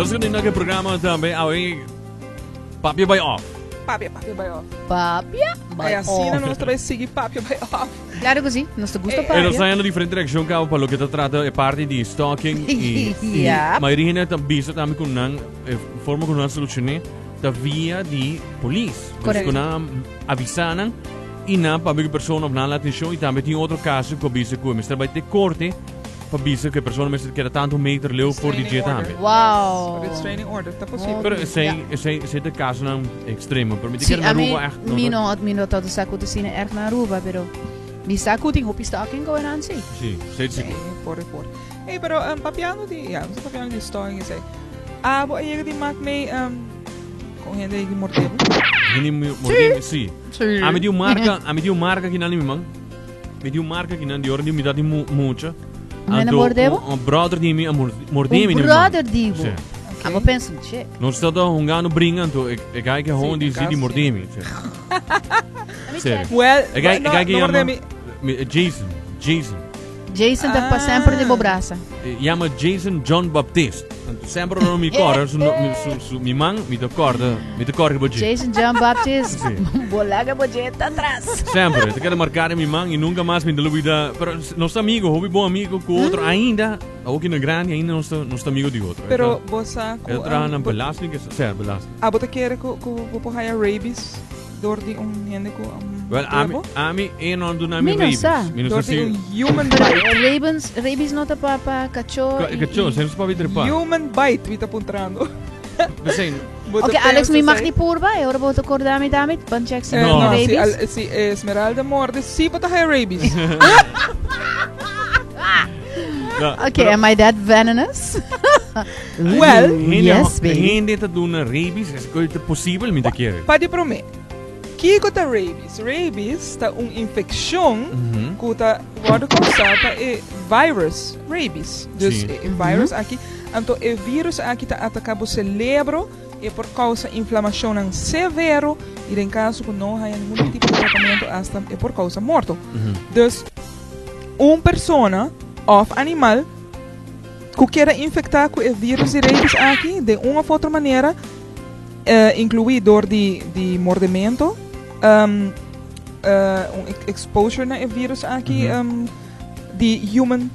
Nós temos aquele programa também, Papia by Off. Papia by off. Papia by É assim, nós também seguimos Papia by off. Claro que sim, nós te gusta E papia. nós temos diferente reação para o que está tratando é parte de stalking e Ja. a maioria também também com uma forma com uma solução da via de polícia. Correto. Com avisar e na para que a pessoa não dá atenção e também tem outro caso que avisa que o mestre vai ter corte para avisar que a pessoa mestre quer tanto meter leu por DJ também. Wow. Restraining order, tá possível. Pero sei de caso não extremo, por mim Sim, que a na mim, rua echt mino todo saco de cine erg na Aruba, pero mi saco ting hopi stalking go en ansi. Sim, sei de Por. Pero papiano di, sa papiano di story is bo ay di mak may kung hindi di mortebo. Hindi mordi, sim. A me dio marca que não me mang. Me dio marca que não de ordem me dá de mucha. Mena mordevo? Um brother de mim mordi me. Brother divo. Sim. Amo pensando, che. Não está da hungano bringando, e gai que hon di de mordi me. Sério. Well, E gai que mordemi. Jason. Jason tá pa sempre de bobraça. Chama Jason John Baptiste. Sempre non mi ricordo, su mi man mi ricordo che Jason John Baptiste. Sì. Bolaga bojeta atrás. Sempre, te quero marcar mi man e nunca mais me duvida. Pero nosso amigo, hobby bom amigo com outro ainda, ook in een grande ainda nosso amigo de outro. Pero bosa Ele traz na belasting, sério, belasting. Bota querer ko haya rabies door di hindi ko Well, ami e non do na mi Mino rabies. sa. door di human Pero bite. rabies no ta papa cacho. Cachorro, sempre se pode trepar. Human bite, vita puntrando. Assim, Ok, Alex, mi mag di purba e ora boto cordami damit, pan check sa No. rabies. Si Esmeralda morde, si bota haya rabies. Okay, am I that venomous? Well, yes, baby. Hindi te doen rabies, is het possible me te keren. Padi pro me. Kiko ta rabies. Rabies ta infección que ta pode causar e virus rabies. Dus Sim. virus aqui, então o vírus aqui ta ataca o cérebro e por causa inflamação severo e em caso que não há nenhum tipo de tratamento hasta é por causa morto. Dus persona of animal que queira infectar com o vírus de rabies aqui de uma ou outra maneira, incluir door de mordimento, exposure na o vírus aqui, de human,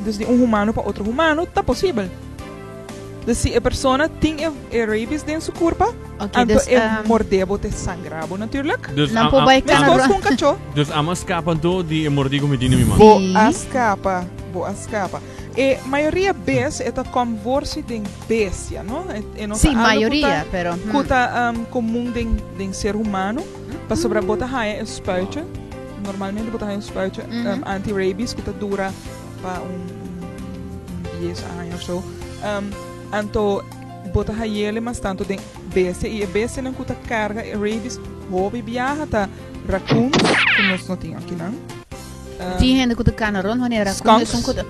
dus de humano para outro humano, tá possível. Dus se a persona tem rabies dentro seu corpo, Okay, então dus mordebo te sangrabo natuurlijk. Dus não po vai Mas gosto cara. com um cachorro. Dus ama escapan to di mordigo me dine mi man. Boa escapa. E maioria vez é conversa de bestia, não? Sim, maioria, pero Kuta comum de ser humano, para sobre bota raia spuitje. Normalmente bota raia spuitje anti-rabies que dura para 10 anos ou so. Anto bota raia mas tanto de bestia e a bestia não kuta carga rabies. Hobby viaja ta raccoons, que nós não temos aqui não. die hende kuta canaron wanneer Skunks. is kuta.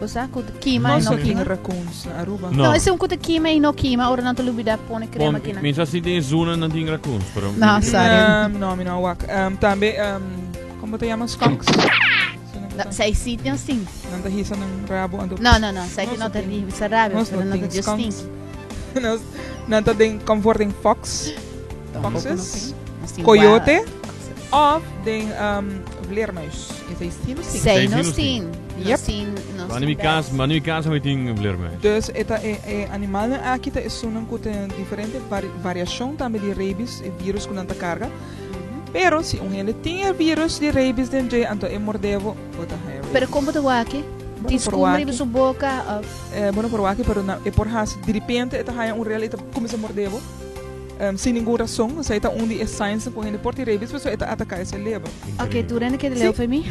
Bosa kuta kima Nós no não temos kima. raccoons na Aruba. No. No, is kuta kima e no kima ora nanto lubida pone crema Bom, kina. minstens si tem zona não tem raccoons, pero No, sorry. Não, wak. Também, como te chama skunks? Sai sitio sim. Não te hisa ng rabo ando. No, sai que Nossa, no te tem- di sarabio, Nós pero não nanto temos just skunks. stink. Não te den comforting fox, foxes, Assim, coyote, of den vleermuis. Is hij stil? Sei no Sei stin. Yep. Maar nu mi casa met ding blerme. Dus esta animal aqui tá sunam com diferente variação também de rabies e vírus com tanta carga. Pero se ele tinha vírus de rabies dentro, então é mordevo, bota rabies. Pero como te waki? Descobri su boca. Bueno, por aqui, pero é por has de repente esta haya real esta começa a mordevo. Sem nenhuma razão, ou seja, onde é science com ele porta rabies, pessoa esta atacar esse leva. Ok, tu rende que leu foi mim?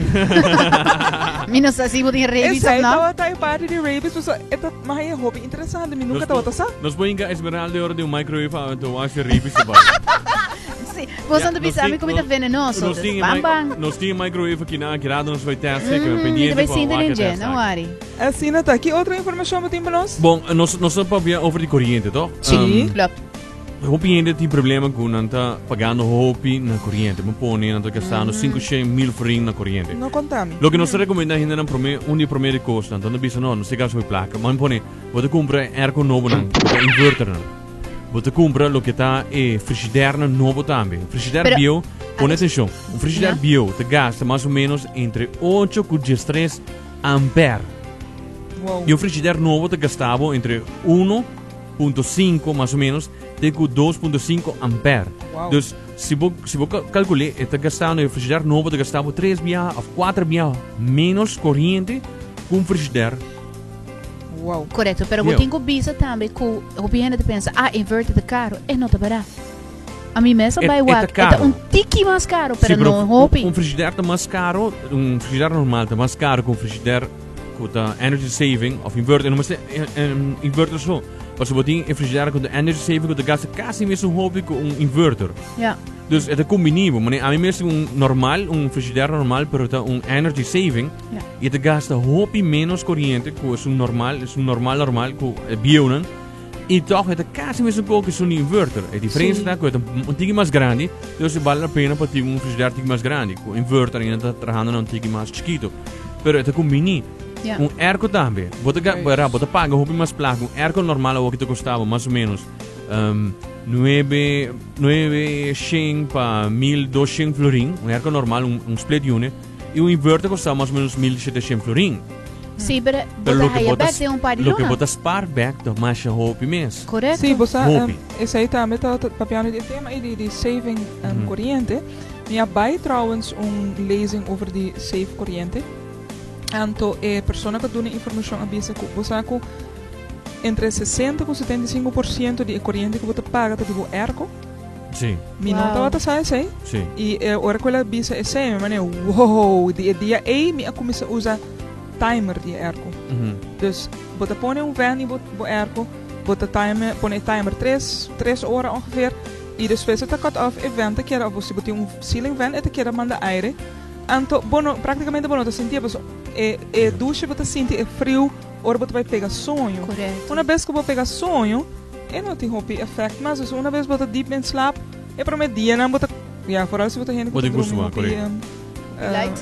Mino sa si buti rabies Essa no? esta tá parte de rabies, pessoa esta mas é hobby interessante, me nunca tá sa. Nós põe a Esmeralda hora de um microwave a to wash ribis ba. Sim, você não pensa como tá venenoso. Bam bam. Nós tem microwave aqui na kirado nos vai ter que pendiente. Vai sim de não worry. Assim, tá aqui outra informação que tem para nós. Bom, nós só para over die corriente, toch? Sim, klopt. hopi ainda tem problema com não tá pagando hopi na corrente. Me põe não tá gastando 500.000 florin na corrente. Não contami. Lo que nós recomendamos ainda não promete primeiro custo, então não bisa não se gasta foi placa. Mas põe, você compra airco novo não, inverter não. Você compra lo que tá frigideira novo também. Frigideira bio, põe atenção. Frigideira bio te gasta mais ou menos entre 8 e 13 ampere. Wow. E frigideira novo te gastava entre 1.5 mais ou menos até 2.5 ampere. Wow. Dus se você calcular, te gastava no frigideira novo te gastava 3 via ou 4 via menos corrente com frigideira. Wow. Correto, pero Yo. eu tenho bisa também que o gente pensa, inverter de caro, não tá barato. A mim mesmo vai tá caro. tiki mais caro, Sim, pero não hopi. frigideira tá mais caro, frigideira normal tá mais caro com frigideira com energy saving of inverter, não mas inverter só. Mas você tem frigideira com energy saving com gasta quase mesmo hobby com inverter. Ja. Dus het is combinativo, maar a mim mesmo normal, frigideira normal, pero tá energy saving. Ja. E te gasta hopi menos corriente com normal com bio, né? E toch het quase mesmo que um inverter. A diferença está que é tigre mais grande, então vale a pena para ter frigideira tigre mais grande. Com inverter ainda está trabalhando tigre mais chiquito. Pero é combinativo. Ja. Airco também. Você paga hopi mais placa. Airco normal o que te custava mais ou menos 900 para 1.200 florin. Airco normal, split unit. E inverter custava mais ou menos 1.700 florin. Sim, pero Pero bota aí back de par de lo que luna. botas spar back to mais hopi mes. Correto. Sim, você Hopi. esse aí também tá papiando de tema aí de saving corrente. Minha bai trouwens lezing over die save corrente. Anto persona que dona informação a bisa que você entre 60 e 75% de corrente que você paga tá tipo erco. Sim, Minuto Wow. você sai. sim. E ora quella bisa é sei, mas wow, dia aí me começa a usar timer de erco. Dus você põe van e você erco, você põe timer 3 horas ongeveer. E depois você cut off event que era você botar ceiling fan e que era manda aire. Anto praticamente bono, você sentia você ducha você sente frio, ora você vai pegar sonho. Correto. Uma vez que você pegar sonho, não tem hopi effect, mas dus uma vez você diep in slaap, para me dia na você vooral se você gente Wat ik moest doen, correct.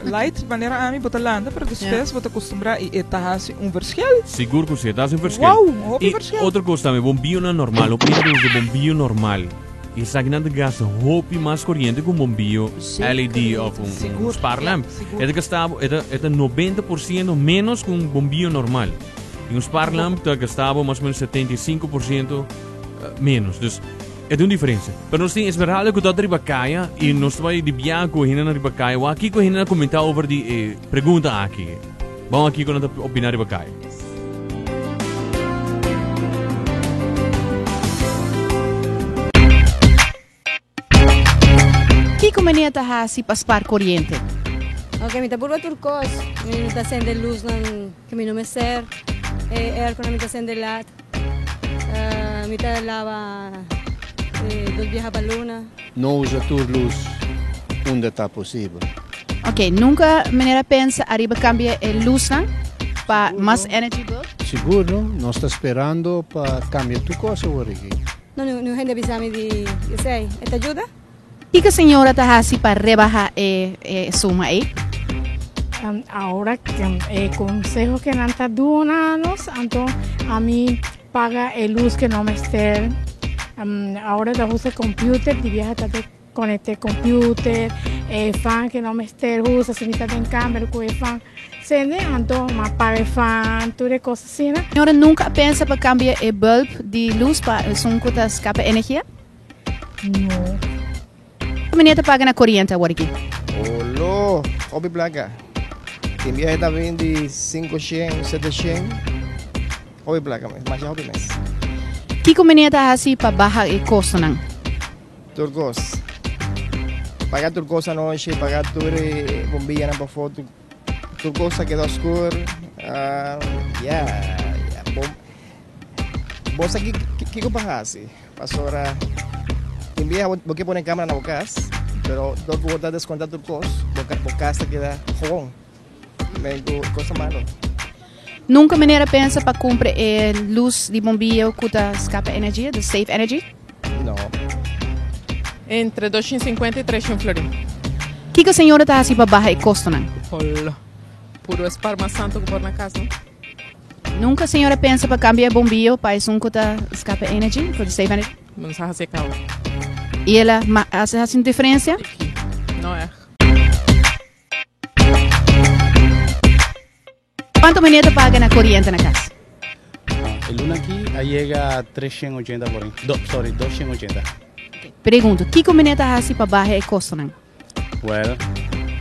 light wanneer aan você landa, para depois você acostumbrar e tá verschil. Seguro que você dá um verschil. Wow, hopi E verschil. outra coisa também, bombinho não é normal. O primeiro uso bombinho normal. E sabe que não gasta hopi mais corrente com bombinho Zeker. LED ou Seguro. sparlamp. Seguro. É gastava 90% menos com bombinho normal. E sparlamp gastava mais ou menos 75% menos. Dus é uma diferença. Mas nós temos esperado que toda a ribacaia e nós vamos de viagem com a ribacaia. O aqui com a comentar over die pergunta aqui. Vamos aqui com a opinar ribacaia. Que meneer te hasi paspar corriente? Ok, mi tapurba turcos, mi está haciendo luz que mi no me ser, air con mi está haciendo lat, mi está lava dos viejas baluna. Não usa tur luz onde está possível. Ok, nunca meneer pensa arriba cambia luz para mais energy bill? Seguro, não está esperando para cambiar tu coisa hoje. No, no gente bisami di sei, ¿te ayuda? E que a senhora te hasi para rebajar suma aí? Ahora que consejo que no está dando, entonces a mí paga el luz que no me esté. Ahora te usa computer, diría que conecte computer, fan que no me esté usa, si está en cámara, que fan. Sende, entonces me paga fan, tudo cosas assim, né? A senhora nunca pensa para cambiar bulb de luz para que escapa energia? Não. Meneer te paga na corrente agora aqui. Olô, hobby placa. Tem viagem também de 500, 700. Hobby placa, mas já hobby mês. Que meneer te hasi para baixar o custo não? Turcos. Pagar turcos à noite, pagar tur bombinha na foto. Turcos quedou escuro. Bom, aqui que eu pagasse? Pastora. Tem viagem, porque põe câmera na boca, pero do que botar descontar turcos, boca está queda jogão. Meio coisa malo. Nunca meneer pensa para comprar luz de bombilho que escapa energia, de safe energy? Não. Entre 250 e 300 florin. Kiko senhora tá assim para baixar e custo não? Olha, puro esparma santo que por na casa, não? Nunca a senhora pensa para cambiar bombilho para isso que tá escapa energy, para save energy? Não sabe se calma. E ela faz assim diferença? Não é. Quanto menina paga na corriente na casa? El luna aquí llega a 380 por ahí. 280. Pergunto, que menina assim para baixar e custo não? Well,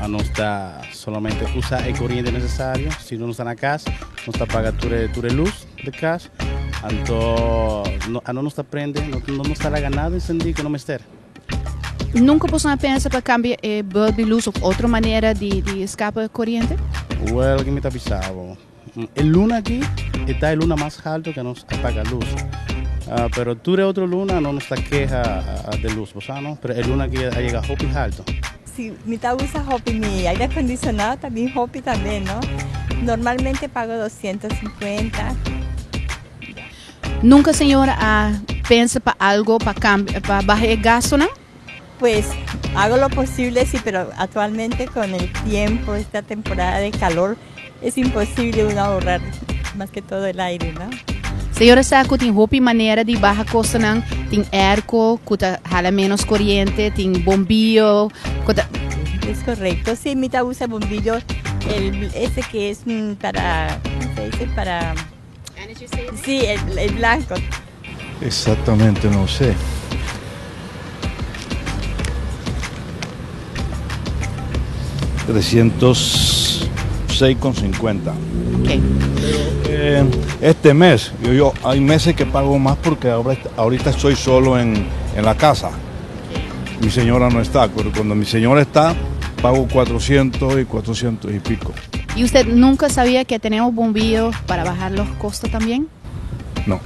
no está solamente usa el corriente necesario. Si no está en la casa, no está paga tu luz de casa. Entonces, no está prende, no está la ganada encendido que no me estere. Nunca você pensa para cambiar bulb de luz ou outra maneira de escapar corriente? Well, que me está pisado. El luna aquí está el luna más alto que nos apaga luz. Pero tú de otro luna no nos está queja de luz, ¿no? Pero el luna aquí llega a hopi alto. Sí, mitad usa hopi, mi aire acondicionado también hopi también, ¿no? Normalmente pago 250. Nunca, señora, pensa para algo para bajar el gasto, ¿no? Pues hago lo posible, sí, pero actualmente con el tiempo, esta temporada de calor, es imposible uno ahorrar más que todo el aire, ¿no? Señora, sabe que tem hopi maneira de bajar costa, ¿no? Tem airco, que jala menos corriente, tem bombillo. Es correcto, sí, mitad usa bombillo, ese que es para, ¿cómo se dice? Para... Sí, el blanco. Exactamente, no sé. $306.50. Okay. Este mes, hay meses que pago más porque ahorita estoy solo en la casa. Mi señora no está, pero cuando mi señora está, pago 400 y 400 y pico. ¿Y usted nunca sabía que tenemos bombillos para bajar los costos también? No.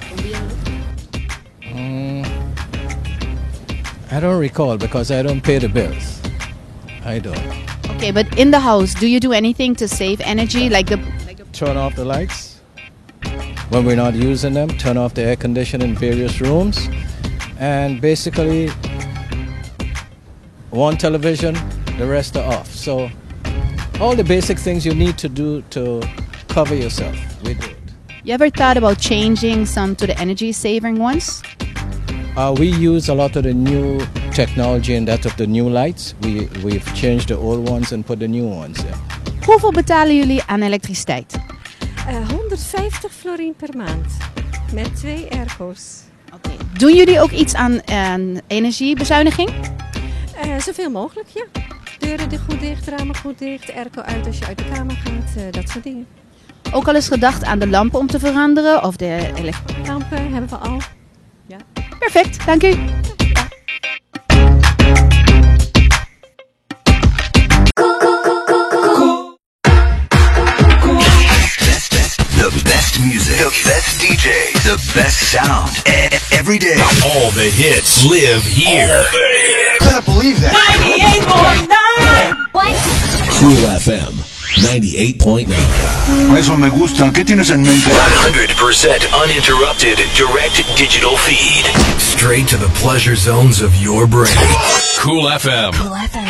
I don't recall because I don't pay the bills. I don't. Okay, but in the house, do you do anything to save energy? Turn off the lights when we're not using them, turn off the air conditioning in various rooms, and basically one television, the rest are off. So all the basic things you need to do to cover yourself, we do it. You ever thought about changing some to the energy saving ones? We use a lot of the new technology and that of the new lights. We've changed the old ones and put the new ones in. Hoeveel betalen jullie aan elektriciteit? 150 florin per maand. Met 2 airco's. Okay. Doen jullie ook iets aan energiebezuiniging? Zoveel mogelijk, ja. Deuren goed dicht, ramen goed dicht, airco uit als je uit de kamer gaat, dat soort dingen. Ook al eens gedacht aan de lampen om te veranderen? Of de lampen hebben we al. Ja. Perfect, dank u. The best music, the best DJs, the best sound. Every day. All the hits live here. Can't believe that. 98.9. What? Cool FM 98.9. Eso me gusta. ¿Qué tienes en mente? 100% uninterrupted direct digital feed. Straight to the pleasure zones of your brain. Cool FM. Cool FM.